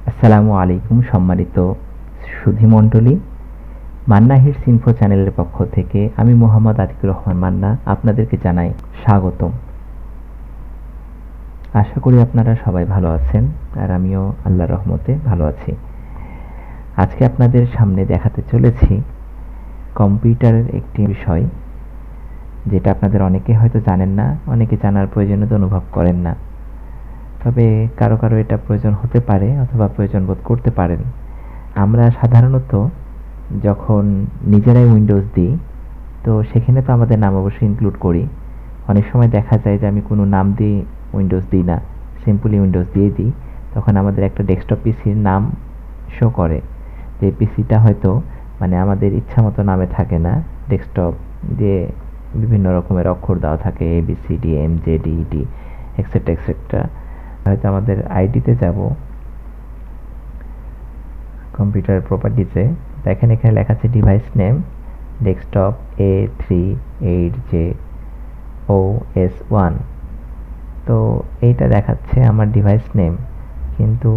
আসসালামু আলাইকুম সম্মানিত সুধীমণ্ডলী। মান্না হিটস ইনফো চ্যানেলের পক্ষ থেকে আমি মোহাম্মদ আতিকুর রহমান মান্না আপনাদেরকে জানাই স্বাগতম। আশা করি আপনারা সবাই ভালো আছেন, আর আমিও আল্লাহর রহমতে ভালো আছি। আজকে আপনাদের সামনে দেখাতে চলেছি কম্পিউটারের একটি বিষয়, যেটা আপনাদের অনেকে হয়তো জানেন না, অনেকে জানার প্রয়োজনীয়তা অনুভব করেন না। তবে কারো কারো এটা প্রয়োজন হতে পারে অথবা প্রয়োজন বোধ করতে পারেন। আমরা সাধারণত যখন নিজেরাই উইন্ডোজ দিই, তো সেখানে তো আমাদের নাম অবশ্যই ইনক্লুড করি। অনেক সময় দেখা যায় যে আমি কোনো নাম দিয়ে উইন্ডোজ দিই না, সিম্পলি উইন্ডোজ দিয়ে দিই। তখন আমাদের একটা ডেস্কটপ পিসির নাম শো করে, যে পিসিটা হয়তো আমাদের ইচ্ছা মতো নামে থাকে না। ডেস্কটপ দিয়ে বিভিন্ন রকমের অক্ষর দেওয়া থাকে, ABCD MJDED এক্সেট্রা এক্সেট্রা। হয়তো আমাদের আইডিতে যাব, কম্পিউটার প্রপার্টিজে দেখেন, এখানে লেখা আছে ডিভাইস নেম ডেস্কটপ A38JOS1। তো এইটা দেখাচ্ছে আমার ডিভাইস নেম, কিন্তু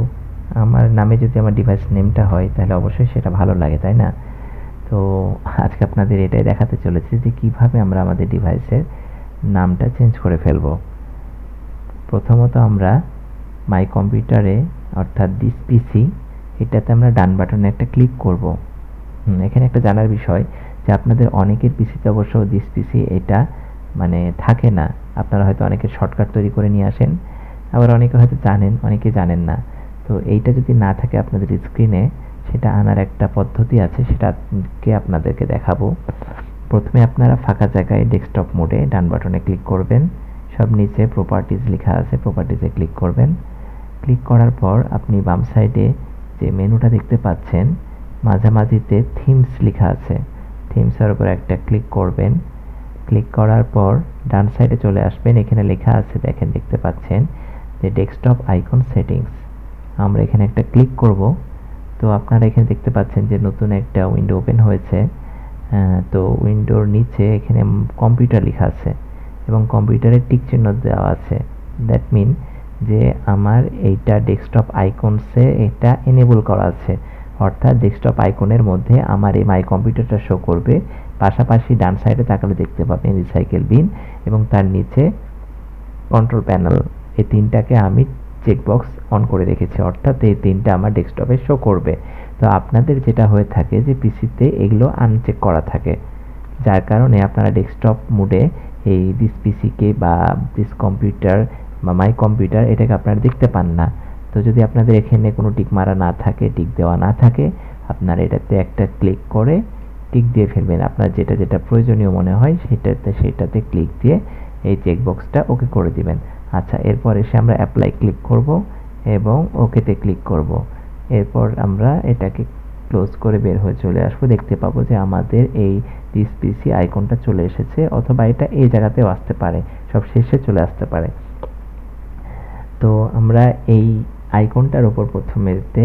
আমার নামে যদি আমার ডিভাইস নেমটা হয় তাহলে অবশ্যই সেটা ভালো লাগে, তাই না? তো আজকে আপনাদের এটাই দেখাতে চলেছি যে কিভাবে আমরা আমাদের ডিভাইসের নামটা চেঞ্জ করে ফেলবো। প্রথমত আমরা মাই কম্পিউটারে অর্থাৎ দিস পিসি, এটাতে আমরা ডান বাটনে একটা ক্লিক করব। এখানে একটা জানার বিষয় যে আপনাদের অনেকের পিসিতে অবশ্য দিস পিসি এটা থাকে না। আপনারা হয়তো অনেকের শর্টকাট তৈরি করে নিয়ে আসেন, আবার অনেকে হয়তো জানেন, অনেকে জানেন না। তো এইটা যদি না থাকে আপনাদের স্ক্রিনে, সেটা আনার একটা পদ্ধতি আছে, সেটাকে আপনাদেরকে দেখাবো। প্রথমে আপনারা ফাঁকা জায়গায় ডেস্কটপ মোডে ডান বাটনে ক্লিক করবেন। সব নিচে প্রপার্টিজ লেখা আছে, প্রপার্টিজে ক্লিক করবেন। ক্লিক করার পর আপনি বাম সাইডে যে মেনুটা দেখতে পাচ্ছেন, মাঝামাঝিতে থিমস লেখা আছে, থিমসের উপর একটা ক্লিক করবেন। ক্লিক করার পর ডান সাইডে চলে আসবেন, এখানে লেখা আছে, দেখেন দেখতে পাচ্ছেন যে ডেস্কটপ আইকন সেটিংস। আমরা এখানে একটা ক্লিক করব। তো আপনারা এখানে দেখতে পাচ্ছেন যে নতুন একটা উইন্ডো ওপেন হয়েছে। তো উইন্ডোর নিচে এখানে কম্পিউটার লেখা আছে এবং কম্পিউটারের টিক চিহ্ন দেওয়া আছে। দ্যাট মিন যে আমার এইটা ডেস্কটপ আইকনসে এটা এনেবল করা আছে, অর্থাৎ ডেস্কটপ আইকনের মধ্যে আমার এই মাই কম্পিউটারটা শো করবে। পাশাপাশি ডান সাইডে তাকালে দেখতে পাবেন রিসাইকেল বিন এবং তার নিচে কন্ট্রোল প্যানেল। এই তিনটাকে আমি চেকবক্স অন করে রেখেছি, অর্থাৎ এই তিনটা আমার ডেস্কটপে শো করবে। তো আপনাদের যেটা হয়ে থাকে যে পিসিতে এগুলো আনচেক করা থাকে, যার কারণে আপনারা ডেস্কটপ মোডে এই দিস পিসিকে বা দিস কম্পিউটার বা মাই কম্পিউটার এটাকে আপনারা দেখতে পান না। তো যদি আপনাদের এখানে কোনো টিক মারা না থাকে, টিক দেওয়া না থাকে, আপনারা এটাতে একটা ক্লিক করে টিক দিয়ে ফেলবেন। আপনার যেটা যেটা প্রয়োজনীয় মনে হয় সেটাতে ক্লিক দিয়ে এই চেকবক্সটা ওকে করে দিবেন। আচ্ছা, এরপর এসে আমরা অ্যাপ্লাই ক্লিক করব এবং ওকেতে ক্লিক করব। এরপর আমরা এটাকে ক্লোজ করে বের হয়ে চলে আসবো। দেখতে পাবো যে আমাদের এই দিস পিসি আইকনটা চলে এসেছে, অথবা এটা এই জায়গাতেও আসতে পারে, সব শেষে চলে আসতে পারে। তো আমরা এই আইকনটার উপর প্রথমেতে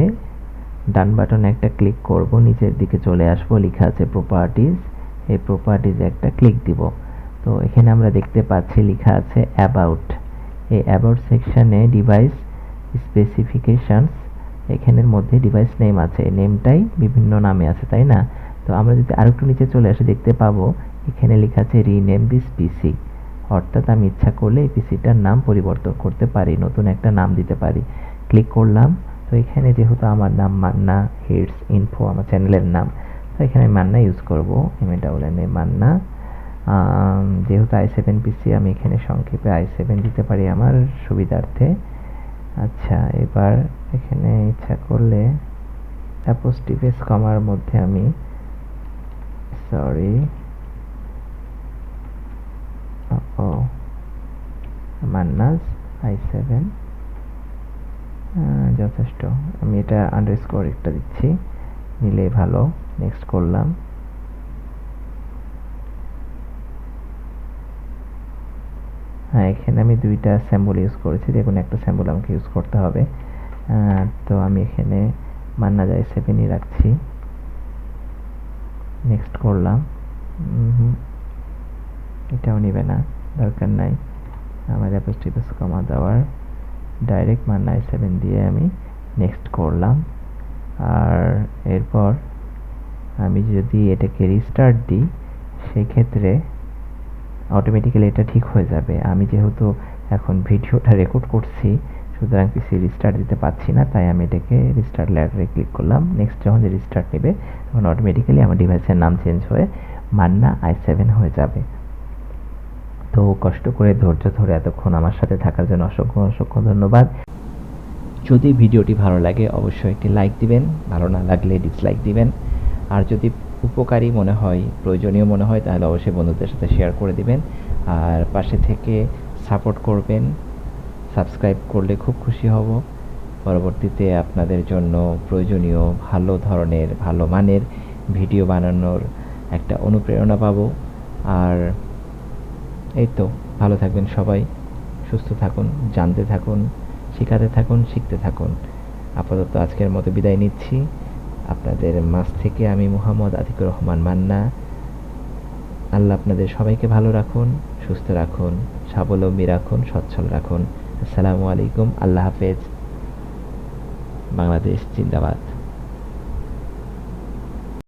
ডান বাটনে একটা ক্লিক করব, নিচের দিকে চলে আসবো, লেখা আছে প্রপার্টিজ। এই প্রপার্টিজে একটা ক্লিক দিব। তো এখানে আমরা দেখতে পাচ্ছি লেখা আছে অ্যাবাউট। এই অ্যাবাউট সেকশনে ডিভাইস স্পেসিফিকেশনস, এখানের মধ্যে ডিভাইস নেম আছে, নেমটাই বিভিন্ন নামে আছে, তাই না? তো আমরা যদি আরেকটু নিচে চলে আসি দেখতে পাবো এখানে লেখা আছে রিনেম দিস পিসি, অর্থাৎ আমি ইচ্ছা করলে এই পিসিটার নাম পরিবর্তন করতে পারি, নতুন একটা নাম দিতে পারি। ক্লিক করলাম। তো এখানে যেহেতু আমার নাম মান্না হিটস ইনফো, আমার চ্যানেলের নাম, তো এখানে আমি মান্না ইউজ করবো, MANNA মান্না। যেহেতু i7 পিসি, আমি এখানে সংক্ষেপে i7 দিতে পারি আমার সুবিধার্থে। আচ্ছা, এবার এখানে ইচ্ছা করলে অ্যাপোস্ট্রোফ কমার মধ্যে আমি মান্নাস i7 যথেষ্ট। আমি এটা আন্ডারস্কোর একটা দিচ্ছি, নিলে ভালো। নেক্সট করলাম। হ্যাঁ, এখানে আমি দুইটা স্যাম্পল ইউজ করেছি, দেখুন একটা স্যাম্পল আমাকে ইউজ করতে হবে। তো আমি এখানে মান্না i7ই রাখছি। নেক্সট করলাম। এটাও নিবে না, দরকার নাই আমার অ্যাপোস্ট্রোফ কমা দেওয়ার। ডাইরেক্ট মান্না i7 দিয়ে আমি নেক্সট করলাম। আর এরপর আমি যদি এটাকে রিস্টার্ট দিই সেক্ষেত্রে অটোমেটিক্যালি এটা ঠিক হয়ে যাবে। আমি যেহেতু এখন ভিডিওটা রেকর্ড করছি সুতরাং পিসি রিস্টার্ট দিতে পারছি না, তাই আমি এটাকে রিস্টার্ট লেটারে ক্লিক করলাম। নেক্সট যখন রিস্টার্ট নেবে তখন অটোমেটিক্যালি আমার ডিভাইসের নাম চেঞ্জ হয়ে মান্না i7 হয়ে যাবে। তো কষ্ট করে ধৈর্য ধরে এতক্ষণ আমার সাথে থাকার জন্য অসংখ্য অসংখ্য ধন্যবাদ। যদি ভিডিওটি ভালো লাগে অবশ্যই একটি লাইক দিবেন, ভালো না লাগলে ডিসলাইক দিবেন। আর যদি উপকারী মনে হয়, প্রয়োজনীয় মনে হয় তাহলে অবশ্যই বন্ধুদের সাথে শেয়ার করে দিবেন। আর পাশে থেকে সাপোর্ট করবেন, সাবস্ক্রাইব করলে খুব খুশি হব। পরবর্তীতে আপনাদের জন্য প্রয়োজনীয় ভালো ধরনের ভালো মানের ভিডিও বানানোর একটা অনুপ্রেরণা পাবো। আর এই তো, ভালো থাকবেন সবাই, সুস্থ থাকুন, জানতে থাকুন, শেখাতে থাকুন, শিখতে থাকুন। আপাতত আজকের মতো বিদায় নিচ্ছি। আপনাদের মাঝ থেকে আমি মোহাম্মদ আতিকুর রহমান মান্না। আল্লাহ আপনাদের সবাইকে ভালো রাখুন, সুস্থ রাখুন, স্বাবলম্বী রাখুন, সচ্ছল রাখুন। আসসালামু আলাইকুম। আল্লাহ হাফেজ। বাংলাদেশ জিন্দাবাদ।